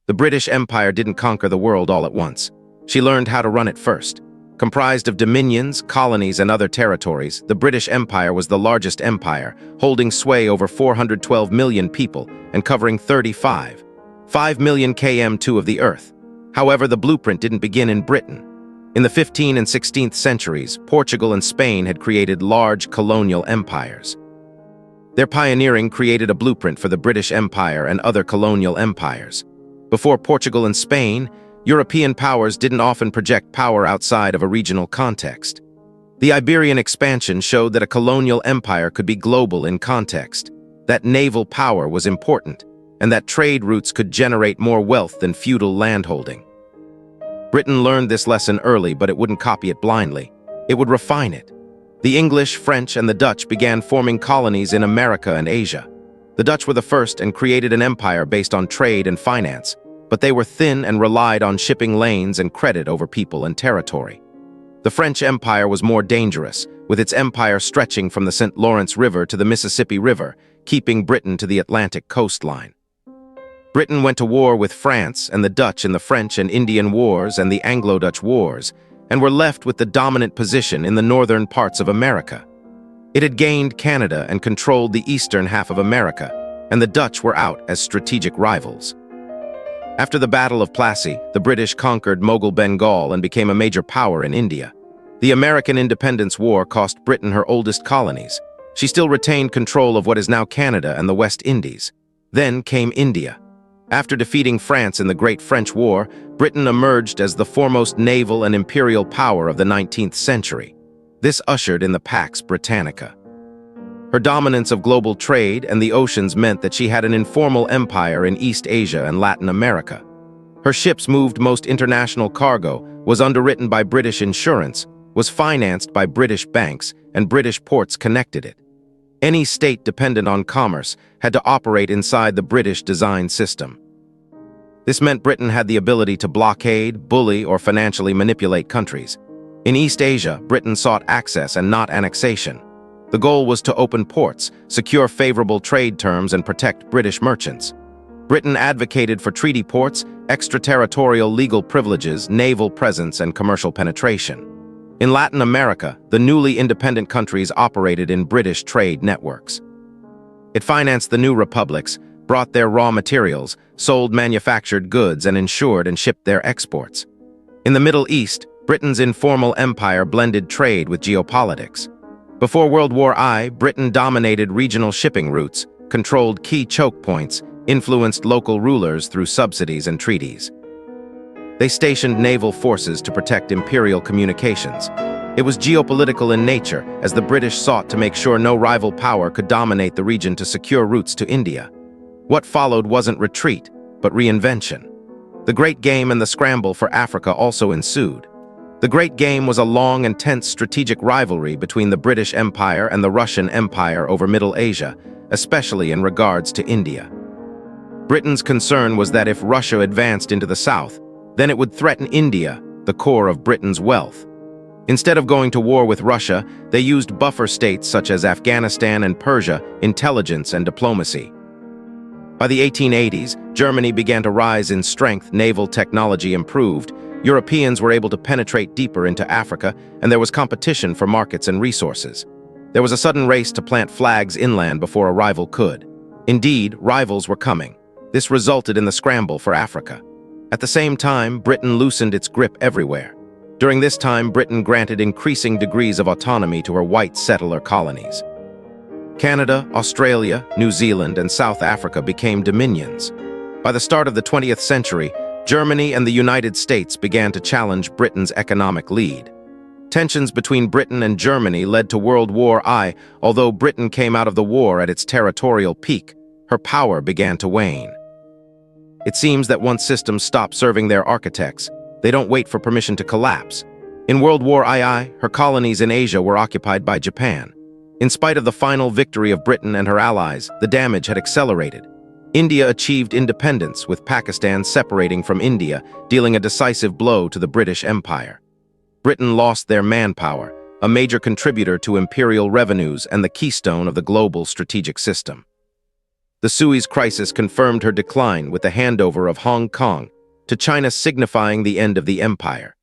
The British Empire didn't conquer the world all at once. She learned how to run it first. Comprised of dominions, colonies, and other territories, the British Empire was the largest empire, holding sway over 412 million people and covering 5 million km2 of the earth. However, the blueprint didn't begin in Britain. In the 15th and 16th centuries, Portugal and Spain had created large colonial empires. Their pioneering created a blueprint for the British Empire and other colonial empires. Before Portugal and Spain, European powers didn't often project power outside of a regional context. The Iberian expansion showed that a colonial empire could be global in context, that naval power was important, and that trade routes could generate more wealth than feudal landholding. Britain learned this lesson early, but it wouldn't copy it blindly. It would refine it. The English, French, and the Dutch began forming colonies in America and Asia. The Dutch were the first and created an empire based on trade and finance, but they were thin and relied on shipping lanes and credit over people and territory. The French Empire was more dangerous, with its empire stretching from the St. Lawrence River to the Mississippi River, keeping Britain to the Atlantic coastline. Britain went to war with France and the Dutch in the French and Indian Wars and the Anglo-Dutch Wars, and were left with the dominant position in the northern parts of America. It had gained Canada and controlled the eastern half of America, and the Dutch were out as strategic rivals. After the Battle of Plassey, the British conquered Mughal Bengal and became a major power in India. The American Independence War cost Britain her oldest colonies. She still retained control of what is now Canada and the West Indies. Then came India. After defeating France in the Great French War, Britain emerged as the foremost naval and imperial power of the 19th century. This ushered in the Pax Britannica. Her dominance of global trade and the oceans meant that she had an informal empire in East Asia and Latin America. Her ships moved most international cargo, was underwritten by British insurance, was financed by British banks, and British ports connected it. Any state dependent on commerce had to operate inside the British design system. This meant Britain had the ability to blockade, bully, or financially manipulate countries. In East Asia, Britain sought access and not annexation. The goal was to open ports, secure favorable trade terms, and protect British merchants. Britain advocated for treaty ports, extraterritorial legal privileges, naval presence, and commercial penetration. In Latin America, the newly independent countries operated in British trade networks. It financed the new republics, brought their raw materials, sold manufactured goods, and insured and shipped their exports. In the Middle East, Britain's informal empire blended trade with geopolitics. Before World War I, Britain dominated regional shipping routes, controlled key choke points, influenced local rulers through subsidies and treaties. They stationed naval forces to protect imperial communications. It was geopolitical in nature, as the British sought to make sure no rival power could dominate the region to secure routes to India. What followed wasn't retreat, but reinvention. The Great Game and the scramble for Africa also ensued. The Great Game was a long and tense strategic rivalry between the British Empire and the Russian Empire over Middle Asia, especially in regards to India. Britain's concern was that if Russia advanced into the south, then it would threaten India, the core of Britain's wealth. Instead of going to war with Russia, they used buffer states such as Afghanistan and Persia, intelligence and diplomacy. By the 1880s, Germany began to rise in strength, naval technology improved, Europeans were able to penetrate deeper into Africa, and there was competition for markets and resources. There was a sudden race to plant flags inland before a rival could. Indeed, rivals were coming. This resulted in the scramble for Africa. At the same time, Britain loosened its grip everywhere. During this time, Britain granted increasing degrees of autonomy to her white settler colonies. Canada, Australia, New Zealand, and South Africa became dominions. By the start of the 20th century, Germany and the United States began to challenge Britain's economic lead. Tensions between Britain and Germany led to World War I. Although Britain came out of the war at its territorial peak, her power began to wane. It seems that once systems stop serving their architects, they don't wait for permission to collapse. In World War II, her colonies in Asia were occupied by Japan. In spite of the final victory of Britain and her allies, the damage had accelerated. India achieved independence, with Pakistan separating from India, dealing a decisive blow to the British Empire. Britain lost their manpower, a major contributor to imperial revenues and the keystone of the global strategic system. The Suez Crisis confirmed her decline with the handover of Hong Kong to China, signifying the end of the empire.